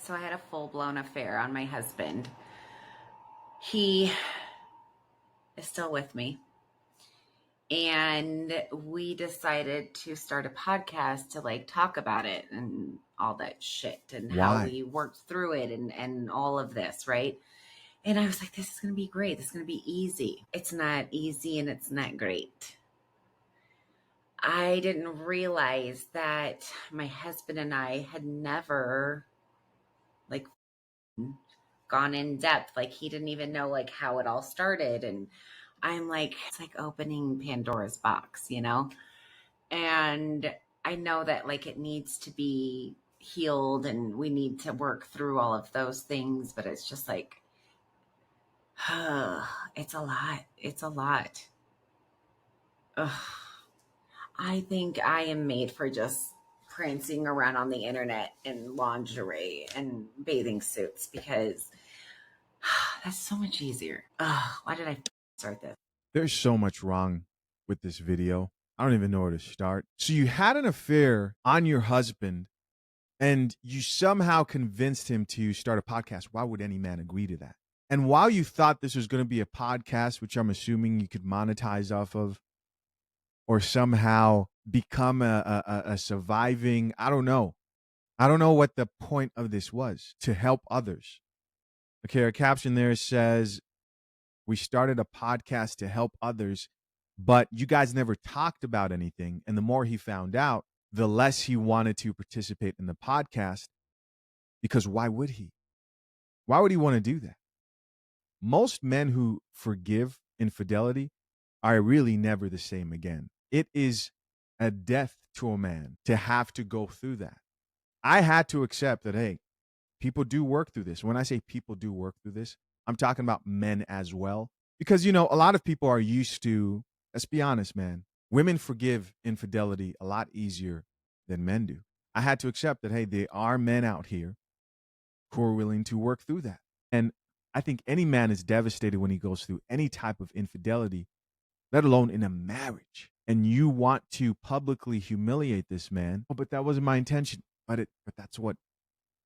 So I had a full-blown affair on my husband. He is still with me. And we decided to start a podcast to like talk about it and all that shit and how Why? we worked through it and all of this, right? And I was like, this is going to be great. This is going to be easy. It's not easy and it's not great. I didn't realize that my husband and I had never like gone in depth. Like he didn't even know like how it all started. And I'm like, it's like opening Pandora's box, you know? And I know that like it needs to be healed and we need to work through all of those things, but it's just like, it's a lot. It's a lot. Ugh. I think I am made for just prancing around on the internet in lingerie and bathing suits because that's so much easier. Why did I start this? There's so much wrong with this video. I don't even know where to start. So you had an affair on your husband and you somehow convinced him to start a podcast. Why would any man agree to that? And while you thought this was going to be a podcast, which I'm assuming you could monetize off of, or somehow become a surviving, I don't know. I don't know what the point of this was, to help others. Okay, our caption there says, we started a podcast to help others, but you guys never talked about anything. And the more he found out, the less he wanted to participate in the podcast, because why would he? Why would he want to do that? Most men who forgive infidelity are really never the same again. It is a death to a man to have to go through that. I had to accept that, hey, people do work through this. When I say people do work through this, I'm talking about men as well. Because, a lot of people are used to, let's be honest, man, women forgive infidelity a lot easier than men do. I had to accept that, hey, there are men out here who are willing to work through that. And I think any man is devastated when he goes through any type of infidelity, let alone in a marriage. And you want to publicly humiliate this man. Oh, but that wasn't my intention. But that's what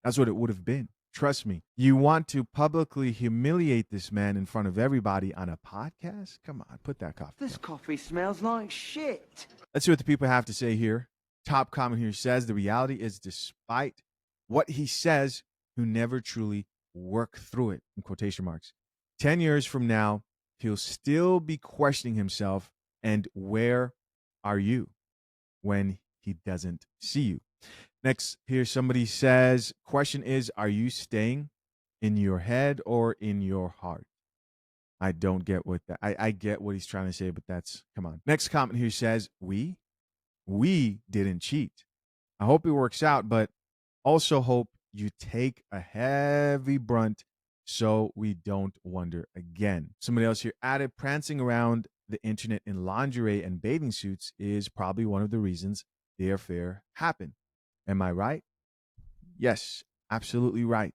it would have been. Trust me. You want to publicly humiliate this man in front of everybody on a podcast? Come on, put that coffee down. This coffee smells like shit. Let's see what the people have to say here. Top comment here says, the reality is, despite what he says, who never truly work through it, in quotation marks. 10 years from now, he'll still be questioning himself. And where are you when he doesn't see you? Next, here somebody says, question is, are you staying in your head or in your heart? I don't get what that, I get what he's trying to say, but come on. Next comment here says, we didn't cheat. I hope it works out, but also hope you take a heavy brunt so we don't wonder again. Somebody else here added, prancing around the internet in lingerie and bathing suits is probably one of the reasons the affair happened. Am I right? Yes, absolutely right.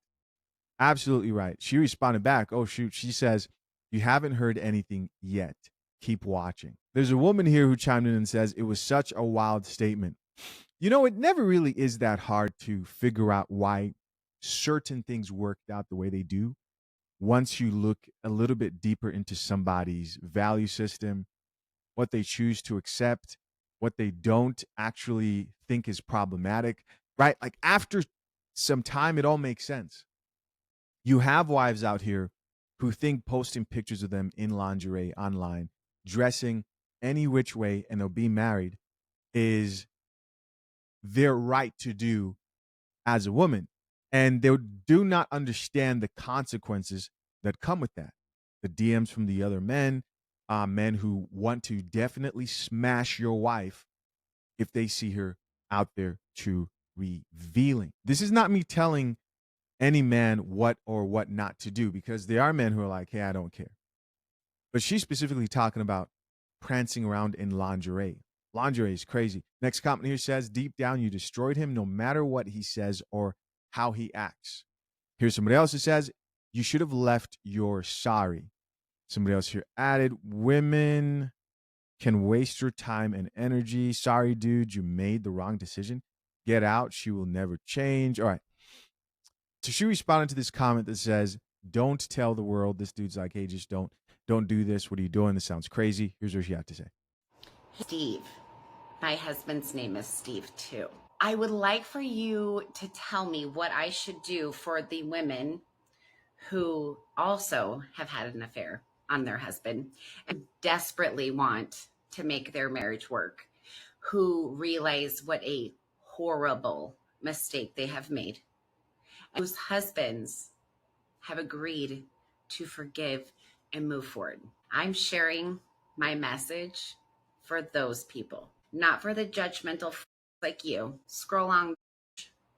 Absolutely right. She responded back, oh, shoot. She says, you haven't heard anything yet. Keep watching. There's a woman here who chimed in and says, it was such a wild statement. It never really is that hard to figure out why certain things worked out the way they do once you look a little bit deeper into somebody's value system, what they choose to accept, what they don't actually think is problematic, right? Like after some time, it all makes sense. You have wives out here who think posting pictures of them in lingerie online, dressing any which way, and they'll be married is their right to do as a woman. And they do not understand the consequences that come with that. The DMs from the other men who want to definitely smash your wife if they see her out there too revealing. This is not me telling any man what or what not to do, because there are men who are like, hey, I don't care. But she's specifically talking about prancing around in lingerie. Lingerie is crazy. Next comment here says, deep down, you destroyed him no matter what he says or how he acts. Here's somebody else who says, you should have left your sorry. Somebody else here added, women can waste your time and energy. Sorry, dude, you made the wrong decision. Get out. She will never change. All right. So she responded to this comment that says, "Don't tell the world." This dude's like, "Hey, just don't do this. What are you doing? This sounds crazy." Here's what she had to say. Steve, my husband's name is Steve too. I would like for you to tell me what I should do for the women who also have had an affair on their husband and desperately want to make their marriage work, who realize what a horrible mistake they have made, and whose husbands have agreed to forgive and move forward. I'm sharing my message for those people, not for the judgmental like you. Scroll on.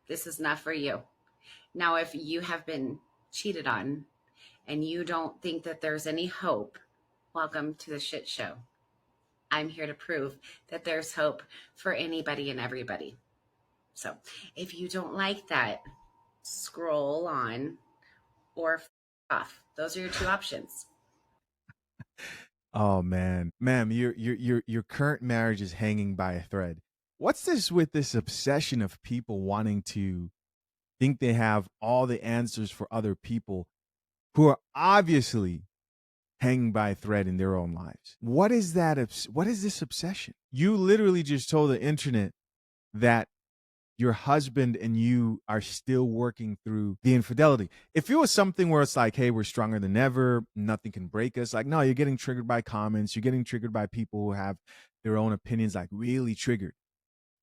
This is not for you. Now, if you have been cheated on and you don't think that there's any hope, welcome to the shit show. I'm here to prove that there's hope for anybody and everybody. So if you don't like that, scroll on or off. Those are your two options. Oh man, ma'am, your current marriage is hanging by a thread. What's this with this obsession of people wanting to think they have all the answers for other people who are obviously hanging by a thread in their own lives? What is that? What is this obsession? You literally just told the internet that your husband and you are still working through the infidelity. If it was something where it's like, hey, we're stronger than ever, nothing can break us, like, no, you're getting triggered by comments, you're getting triggered by people who have their own opinions, like really triggered.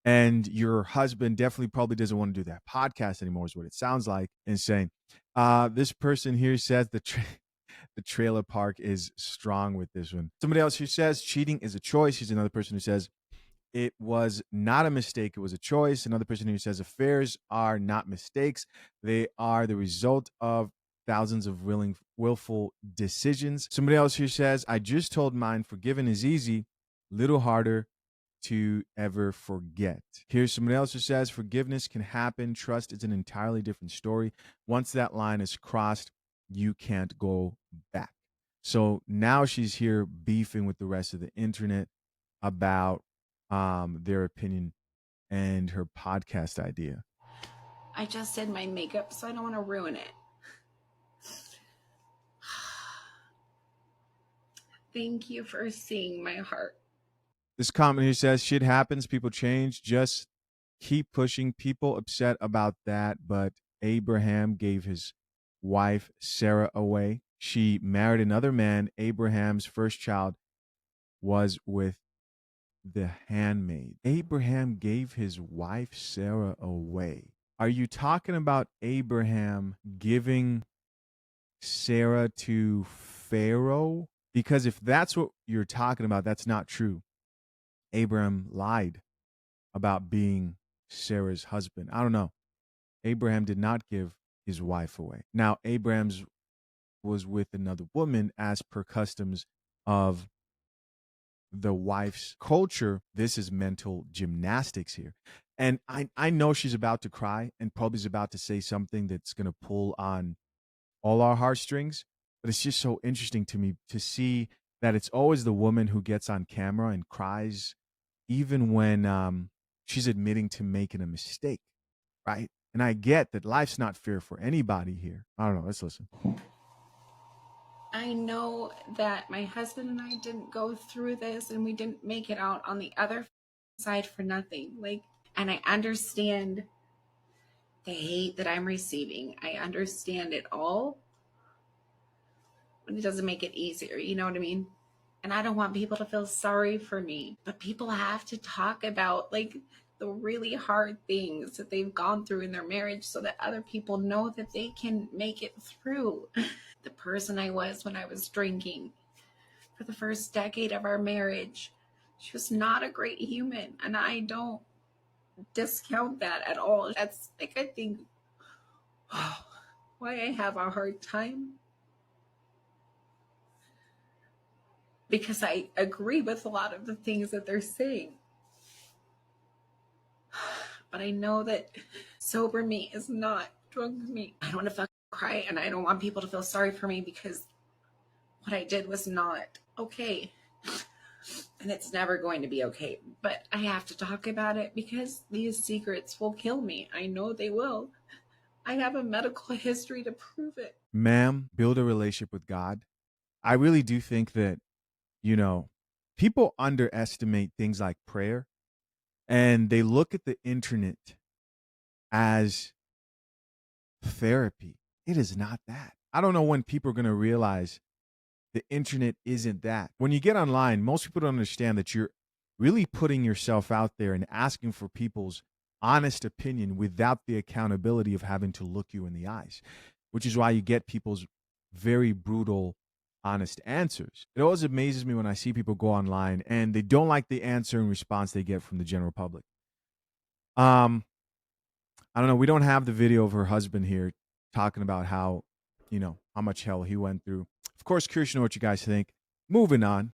And your husband definitely probably doesn't want to do that podcast anymore, is what it sounds like, and saying, this person here says the trailer park is strong with this one. Somebody else who says cheating is a choice. He's another person who says it was not a mistake, it was a choice. Another person who says affairs are not mistakes, they are the result of thousands of willful decisions. Somebody else who says, I just told mine, forgiving is easy, little harder to ever forget. Here's somebody else who says forgiveness can happen, trust is an entirely different story. Once that line is crossed, you can't go back. So now she's here beefing with the rest of the internet about their opinion and her podcast idea. I just did my makeup, so I don't want to ruin it. Thank you for seeing my heart. This comment here says shit happens, people change, just keep pushing. People upset about that, but Abraham gave his wife Sarah away. She married another man. Abraham's first child was with the handmaid. Abraham gave his wife Sarah away. Are you talking about Abraham giving Sarah to Pharaoh? Because if that's what you're talking about, that's not true. Abraham lied about being Sarah's husband. I don't know. Abraham did not give his wife away. Now, Abraham's was with another woman as per customs of the wife's culture. This is mental gymnastics here. And I know she's about to cry and probably is about to say something that's going to pull on all our heartstrings. But it's just so interesting to me to see that it's always the woman who gets on camera and cries, even when she's admitting to making a mistake, right? And I get that life's not fair for anybody here. I don't know. Let's listen. I know that my husband and I didn't go through this and we didn't make it out on the other side for nothing. And I understand the hate that I'm receiving. I understand it all, but it doesn't make it easier. You know what I mean? And I don't want people to feel sorry for me, but people have to talk about the really hard things that they've gone through in their marriage so that other people know that they can make it through. The person I was when I was drinking for the first decade of our marriage, she was not a great human, and I don't discount that at all. That's I think why I have a hard time, because I agree with a lot of the things that they're saying. But I know that sober me is not drunk me. I don't want to fucking cry, and I don't want people to feel sorry for me because what I did was not okay. And it's never going to be okay. But I have to talk about it because these secrets will kill me. I know they will. I have a medical history to prove it. Ma'am, build a relationship with God. I really do think that, you know, people underestimate things like prayer, and they look at the internet as therapy. It is not that. I don't know when people are going to realize the internet isn't that. When you get online, most people don't understand that you're really putting yourself out there and asking for people's honest opinion without the accountability of having to look you in the eyes, which is why you get people's very brutal, honest answers. It always amazes me when I see people go online and they don't like the answer and response they get from the general public. I don't know. We don't have the video of her husband here talking about how, how much hell he went through. Of course, curious to know what you guys think. Moving on.